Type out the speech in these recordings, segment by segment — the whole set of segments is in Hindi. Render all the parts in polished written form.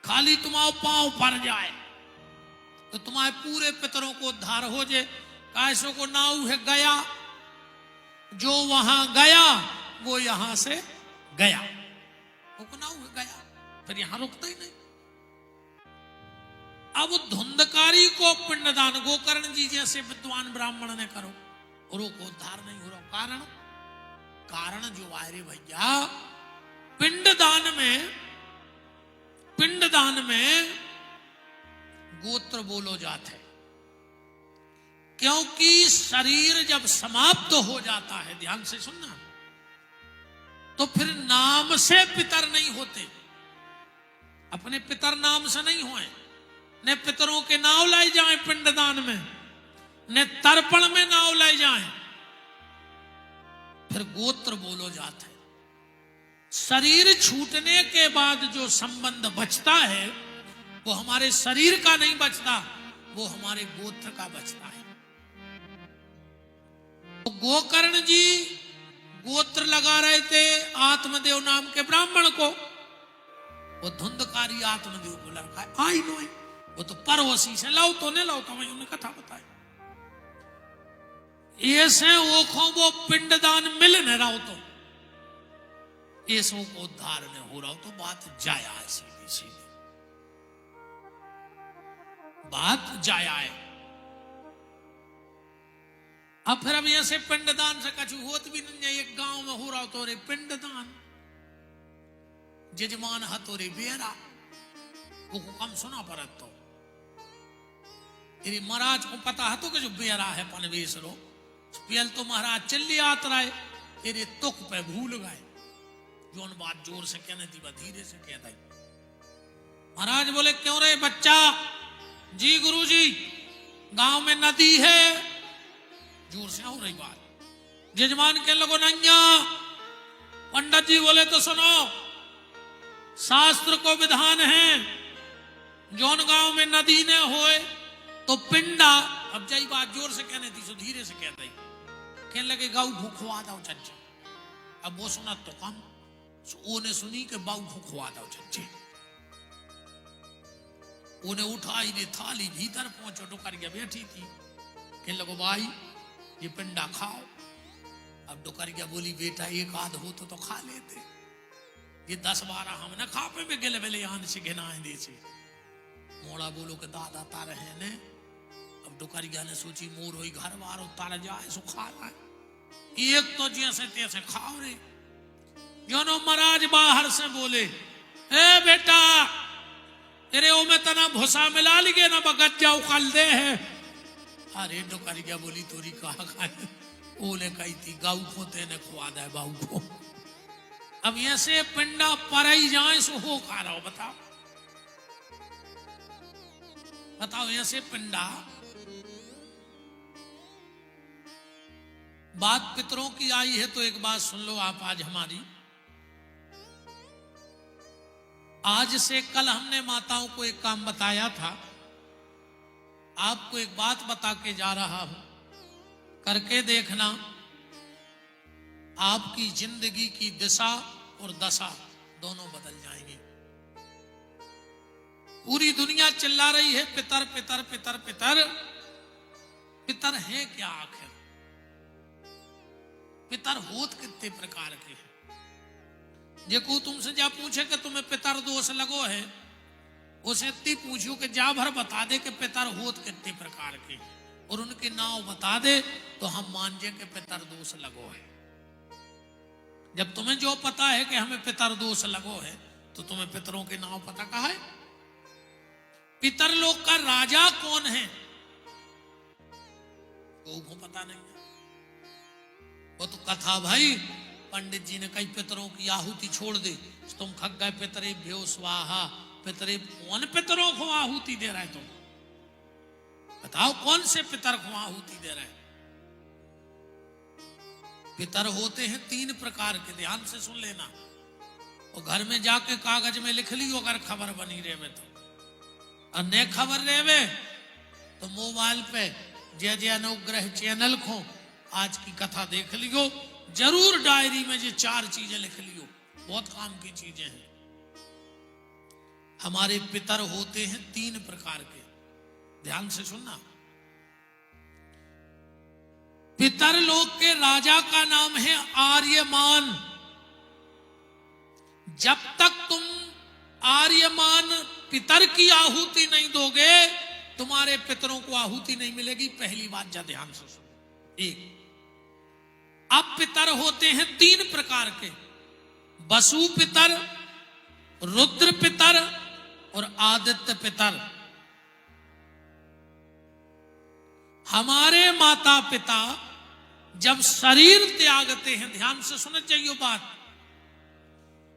खाली तुम्हारा पांव पर जाए तो तुम्हारे पूरे पितरों को उद्धार हो जाए। कैसों को नाव है गया, जो वहां गया वो यहां से गया, वो नाव है गया, फिर यहां रुकता ही नहीं। अब धुंधकारी को पिंडदान गोकर्ण जी जैसे विद्वान ब्राह्मण ने करो और वो को उद्धार नहीं हो रहा। कारण जो आए रे भैया, पिंडदान में गोत्र बोलो जाते, क्योंकि शरीर जब समाप्त हो जाता है, ध्यान से सुनना, तो फिर नाम से पितर नहीं होते, अपने पितर नाम से नहीं हुए। न पितरों के नाव लाई जाए पिंडदान में, न तर्पण में नाव लाई जाए, फिर गोत्र बोलो जाते। शरीर छूटने के बाद जो संबंध बचता है वो हमारे शरीर का नहीं बचता, वो हमारे गोत्र का बचता है। तो गोकर्ण जी गोत्र लगा रहे थे आत्मदेव नाम के ब्राह्मण को, वो धुंधकारी आत्मदेव को लड़का है आई नो, वो तो परवसी से लाओ तो नहीं लाओ तो मैं उन्हें कथा बताई। ऐसे ओखों वो पिंडदान मिल न रहा हो तो ऐसों को उद्धार न हो रहा हो, तो बात जाया है, सीधी सीधी बात जाया है। अब फिर अब ऐसे पिंडदान से कछु होत भी नहीं है। एक गांव में हो रहा हो तो रे पिंडदान, जजमान हतो रे बेरा, वो कम सुना परत तो महाराज को पता है तो कि जो बेरा है पनवेश रो पियल तो महाराज चली आत रहा है, तेरे तुक पे भूल गए, जोन बात जोर से कहने थी वह धीरे से कह दी। महाराज बोले क्यों रे बच्चा? जी गुरुजी, गांव में नदी है, जोर से हो रही बात। जजमान के लोगों नैया, पंडित जी बोले तो सुनो, शास्त्र को विधान है, जोन गांव में नदी ने होए तो पिंडा, अब जाई बात जोर से कहने थी सो धीरे से कहते, कहने लगे गाऊ भूखवा दो चच्चे। अब वो सुना तो कम, ओने सुनी के बाऊ भूखवा दो चच्चे, उन्हें उठाई ने थाली भीतर पहुंचो तो कर गया बैठी थी, कहने लगो भाई ये पिंडा खाओ। अब डुकरिया बोली बेटा एक आध हो तो खा लेते, ये 10-12 हम न खा पे गिले बेले यहाँ से गिनाए दे से। मोड़ा बोलो के दादा तारे हैं ने। अब डुकरिया ने सोची मोर होई घर बार उतार जाए सो खा लाए, एक तो जैसे तैसे खाओ रे। जोनो महाराज बाहर से बोले ए बेटा तेरे ओ में तना भूसा मिला लिए ना बगत जाओ कल दे है। अरे डुकरिया बोली तोरी कहा खाए, ओले कही थी गाऊ को तेने खुआ दे बाऊ को। अब ऐसे पिंडा पर ही जाए सो हो खा रहा हो, बताओ बताओ ऐसे पिंडा। बात पितरों की आई है तो एक बात सुन लो आप आज हमारी। आज से कल हमने माताओं को एक काम बताया था, आपको एक बात बता के जा रहा हूं, करके देखना, आपकी जिंदगी की दिशा और दशा दोनों बदल जाएंगी। पूरी दुनिया चिल्ला रही है पितर पितर पितर पितर, पितर है क्या आखिर? पितर होत कितने प्रकार के हैं? जेको तुमसे जा पूछे कि तुम्हें पितर दोष लगो है, उसे इतनी पूछो कि जा भर बता दे कि पितर होत कितने प्रकार के हैं, और उनके नाम बता दे तो हम मान जे कि पितर दोष लगो है। जब तुम्हें जो पता है कि हमें पितर दोष लगो है तो तुम्हें पितरों के नाम पता कहा है? पितर लोक का राजा कौन है वो पता नहीं है। वो तो कथा भाई, पंडित जी ने कई पितरों की आहुति छोड़ दे, तुम खग गए पितरे भ्यो स्वाहा, पितरे कौन पितरों को आहुति दे रहा है? तुम बताओ कौन से पितर को आहुति दे रहे हैं? पितर होते हैं 3 प्रकार के, ध्यान से सुन लेना, और घर में जाके कागज में लिख लियो अगर खबर बनी रहे में तो, और न खबर रहे तो मोबाइल पे जय जय अनुग्रह चैनल को आज की कथा देख लियो, जरूर डायरी में ये 4 चीजें लिख लियो, बहुत काम की चीजें हैं। हमारे पितर होते हैं 3 प्रकार के, ध्यान से सुनना। पितर लोक के राजा का नाम है आर्यमान। जब तक तुम आर्यमान पितर की आहुति नहीं दोगे, तुम्हारे पितरों को आहुति नहीं मिलेगी। पहली बात जा ध्यान से सुनो। एक, अब पितर होते हैं 3 प्रकार के, वसु पितर, रुद्र पितर और आदित्य पितर। हमारे माता पिता जब शरीर त्यागते हैं, ध्यान से सुनना चाहिए बात,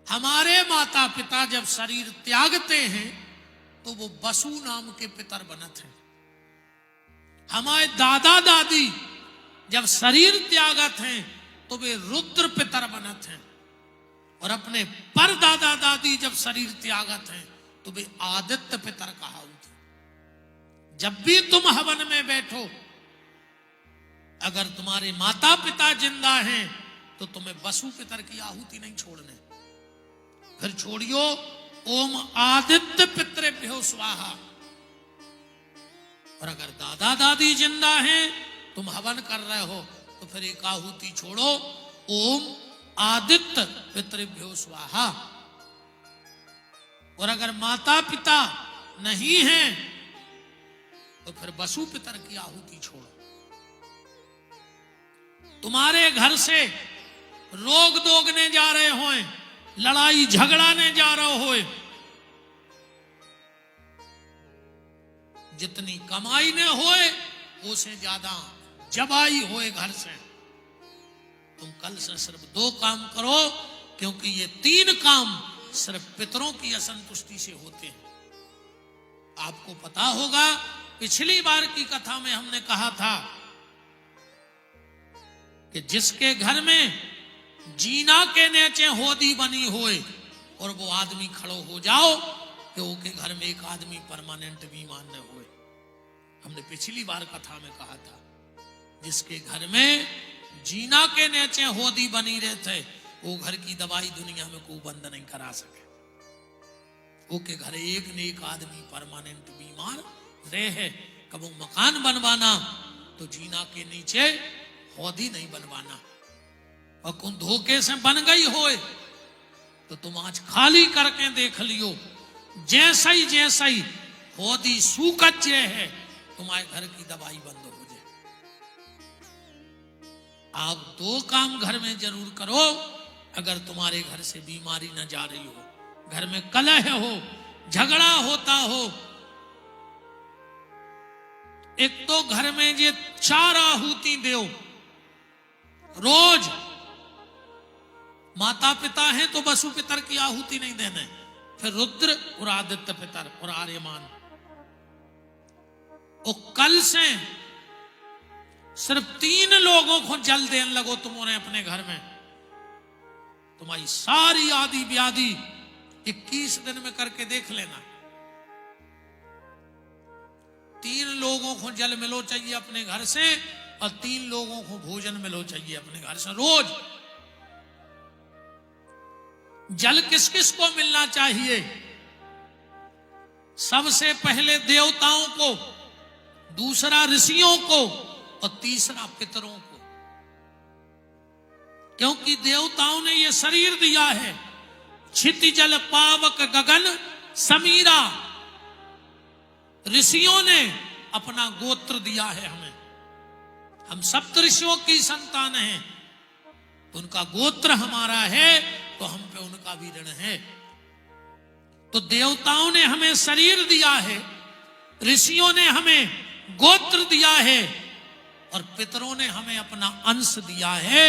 हमारे माता पिता जब शरीर त्यागते हैं तो वो वसु नाम के पितर बनत हैं। हमारे दादा दादी जब शरीर त्यागत हैं तो वे रुद्र पितर बनत हैं, और अपने पर दादा दादी जब शरीर त्यागत हैं तो वे आदित्य पितर कहावत। जब भी तुम हवन में बैठो, अगर तुम्हारे माता पिता जिंदा हैं तो तुम्हें वसु पितर की आहुति नहीं छोड़ने। फिर छोड़ियो ओम आदित्य पितृभ्यो स्वाहा। और अगर दादा दादी जिंदा हैं, तुम हवन कर रहे हो, तो फिर एक आहुति छोड़ो, ओम आदित्य पितृभ्यो स्वाहा। और अगर माता पिता नहीं हैं तो फिर वसु पितर की आहुति छोड़ो। तुम्हारे घर से रोग दोगने जा रहे हों, लड़ाई झगड़ाने जा रहे हो, जितनी कमाई ने होए उसे ज्यादा जबाई होए घर से, तुम कल से सिर्फ 2 काम करो, क्योंकि ये 3 काम सिर्फ पितरों की असंतुष्टि से होते हैं। आपको पता होगा, पिछली बार की कथा में हमने कहा था कि जिसके घर में जीना के नीचे होदी बनी होए और वो आदमी खड़ो हो जाओ कि उसके घर में एक आदमी परमानेंट बीमार न होए। हमने पिछली बार कथा में कहा था, जिसके घर में जीना के नीचे होदी बनी रहते, वो घर की दवाई दुनिया में कोई बंद नहीं करा सके। वो के घर एक न एक आदमी परमानेंट बीमार रहे। कबो मकान बनवाना तो जीना के नीचे होदी नहीं बनवाना, और कौन धोखे से बन गई होए तो तुम आज खाली करके देख लियो, जैसा ही होदी सूखत जे है, तुम्हारे घर की दवाई बंद हो जाए। आप 2 काम घर में जरूर करो, अगर तुम्हारे घर से बीमारी न जा रही हो, घर में कलह हो, झगड़ा होता हो। एक तो घर में ये 4 आहुति दो रोज। माता पिता हैं तो वसु पितर की आहुति नहीं देने, फिर रुद्र और आदित्य पितर और आर्यमान। और कल से सिर्फ 3 लोगों को जल देने लगो तुमने अपने घर में, तुम्हारी सारी आदि व्याधि 21 दिन में करके देख लेना। 3 लोगों को जल मिलो चाहिए अपने घर से, और 3 लोगों को भोजन मिलो चाहिए अपने घर से रोज। जल किस किस को मिलना चाहिए? सबसे पहले देवताओं को, दूसरा ऋषियों को, और तीसरा पितरों को। क्योंकि देवताओं ने यह शरीर दिया है, क्षिति जल पावक गगन समीरा। ऋषियों ने अपना गोत्र दिया है हमें, हम सप्त ऋषियों की संतान हैं, तो उनका गोत्र हमारा है, तो हम पे उनका भी ऋण है। तो देवताओं ने हमें शरीर दिया है, ऋषियों ने हमें गोत्र दिया है, और पितरों ने हमें अपना अंश दिया है।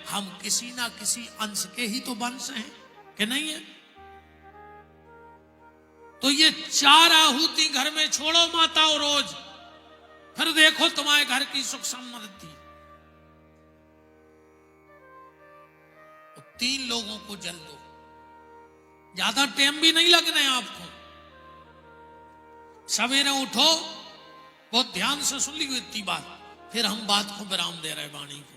हम किसी ना किसी अंश के ही तो वंश हैं, कि नहीं है? तो ये 4 आहुति घर में छोड़ो माता और रोज, फिर देखो तुम्हारे घर की सुख समृद्धि। 3 लोगों को जल दो, ज्यादा टाइम भी नहीं लगना है आपको। सवेरे उठो, बहुत ध्यान से सुन ली इतनी बात, फिर हम बात को विराम दे रहे वाणी को।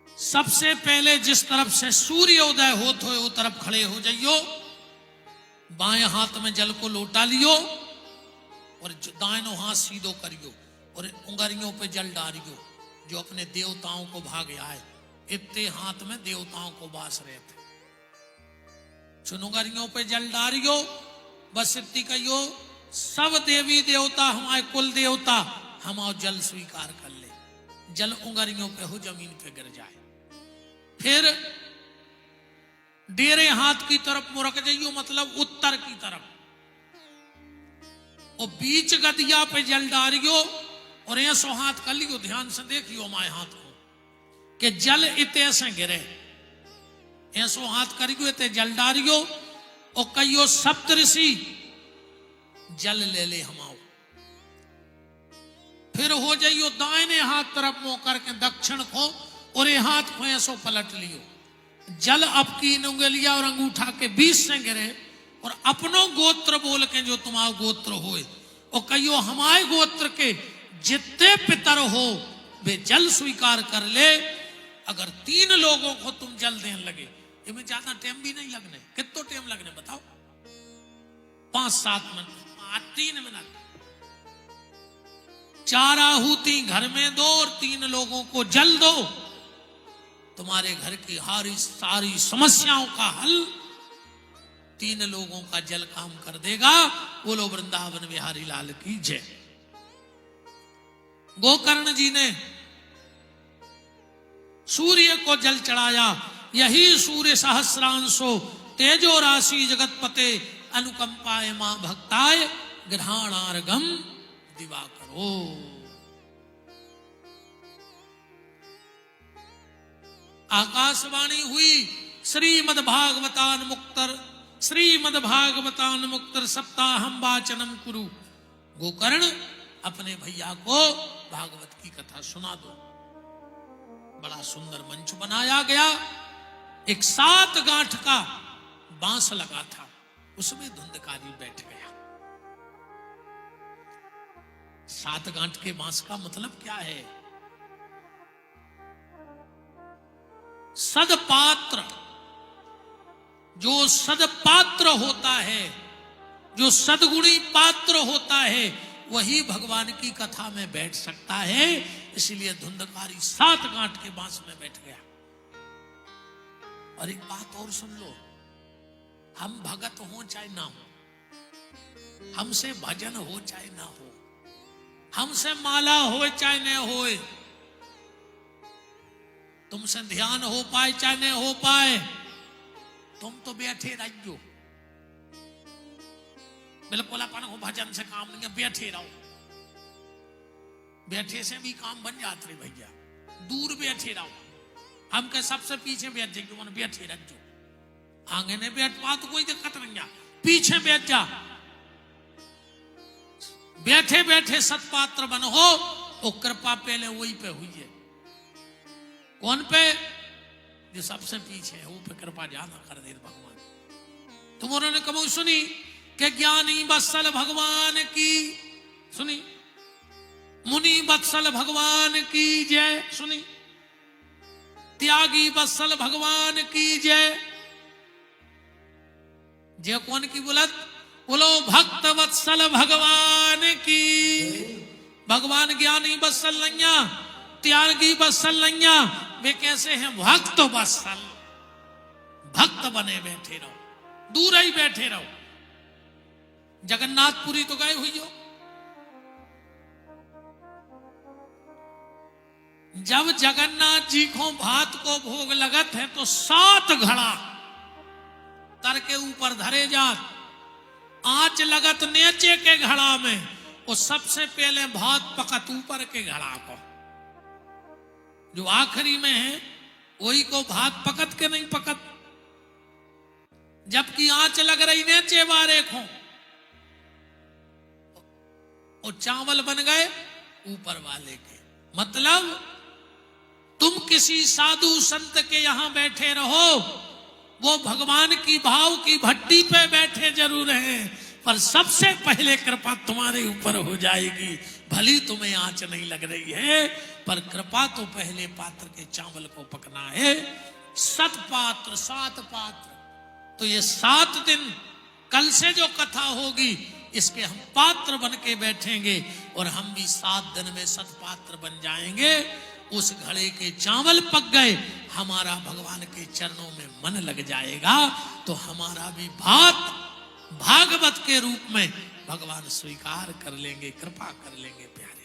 सबसे पहले जिस तरफ से सूर्योदय होते हो, वो तरफ खड़े हो जाइयो। बाएं हाथ में जल को लोटा लियो और दाहिनो हाथ सीधो करियो और उंगलियों पे जल डालियो, जो अपने देवताओं को भाग आए। इतने हाथ में देवताओं को बास रहे थे। चुनुगरियों पे जल डालियो, बस इतनी कहियो सब देवी देवता हमारे कुल देवता हमारा जल स्वीकार कर ले। जल उंगलियों पे हो, जमीन पे गिर जाए। फिर डेरे हाथ की तरफ मुड़क जाइयो, मतलब उत्तर की तरफ, और बीच गदिया पे जल डालियो और ऐसो हाथ कर लियो। ध्यान से देखियो हमारे हाथ को कि जल इतने से गिरे। ऐसो हाथ करियो, इतने जल डालियो और कहियो सप्तऋषि जल ले ले हमाओ। फिर हो जाइयो दाहिने हाथ तरफ मुंह करके दक्षिण को, और ये हाथ को ऐसो पलट लियो। जल आपकी उंगलियां और अंगूठा के बीच से गिरे और अपनो गोत्र बोल के, जो तुम्हारा गोत्र होए, और कहियो हमारे गोत्र के जितने पितर हो वे जल स्वीकार कर ले। अगर 3 लोगों को तुम जल देने लगे, इनमें ज्यादा टाइम भी नहीं लगने। कितना टाइम लगने बताओ? 5-7 मिनट, 3 मिनट। 4 आहुति घर में दो और 3 लोगों को जल दो, तुम्हारे घर की सारी समस्याओं का हल 3 लोगों का जल काम कर देगा। बोलो वृंदावन बिहारी लाल की जय। गोकर्ण जी ने सूर्य को जल चढ़ाया। यही सूर्य सहस्रांशो तेजो राशि जगतपते अनुकंपाय मां भक्ताय ग्रहणार्घम दिवाकरो। आकाशवाणी हुई श्रीमद्भागवतान मुक्तर सप्ताहम वाचनम कुरु। गोकर्ण अपने भैया को भागवत की कथा सुना दो। बड़ा सुंदर मंच बनाया गया। एक 7 गांठ का बांस लगा था, उसमें धुंधकारी बैठ गया। 7 गांठ के बांस का मतलब क्या है? सदपात्र, जो सदपात्र होता है, जो सदगुणी पात्र होता है, वही भगवान की कथा में बैठ सकता है। इसलिए धुंधकारी 7 गांठ के बांस में बैठ गया। और एक बात और सुन लो, हम भगत हो चाहे ना हो, हमसे भजन हो चाहे ना हो, हमसे माला हो चाहे न हो, तुमसे ध्यान हो पाए चाहे न हो पाए, तुम तो बैठे रहियो। बिल्कुल अपन को भजन से काम नहीं है, बैठे रहो। बैठे से भी काम बन जाते रे भैया। दूर बैठे रहो, हम के सबसे पीछे बैठ जाएंगे, मन बैठे रख जो। आगे ने बैठ पा तो कोई दिक्कत नहीं है, पीछे बैठ जा। बैठे बैठे सत्पात्र बन हो, वो कृपा पहले वही पे हुई है। कौन पे? जो सबसे पीछे है, वो पे कृपा ज्यादा कर दे भगवान। तुम उन्होंने कब सुनी कि ज्ञानी वत्सल भगवान की, सुनी? मुनि वत्सल भगवान की जय, सुनी? त्यागी वत्सल भगवान की जय। जय कौन की बोलत? बोलो भक्त वत्सल भगवान की। भगवान ज्ञानी वत्सल नैया, त्यागी वत्सल नैया, वे कैसे हैं? भक्त वत्सल। भक्त बने बैठे रहो, दूर ही बैठे रहो। जगन्नाथपुरी तो गए हुई हो। जब जगन्नाथ जी को भात को भोग लगत है तो 7 घड़ा तर के ऊपर धरे जात। आंच लगत नीचे के घड़ा में, वो सबसे पहले भात पकत ऊपर के घड़ा को। जो आखिरी में है वही को भात पकत के नहीं पकत। जबकि आंच लग रही नीचे वारे को, और चावल बन गए ऊपर वाले के। मतलब तुम किसी साधु संत के यहां बैठे रहो, वो भगवान की भाव की भट्टी पे बैठे जरूर हैं, पर सबसे पहले कृपा तुम्हारे ऊपर हो जाएगी। भली तुम्हें आंच नहीं लग रही है, पर कृपा तो पहले पात्र के चावल को पकना है। 7 पात्र, 7 पात्र। तो ये 7 दिन कल से जो कथा होगी इसके हम पात्र बन के बैठेंगे और हम भी 7 दिन में सतपात्र बन जाएंगे। उस घड़े के चावल पक गए, हमारा भगवान के चरणों में मन लग जाएगा, तो हमारा भी भात भागवत के रूप में भगवान स्वीकार कर लेंगे, कृपा कर लेंगे प्यारे।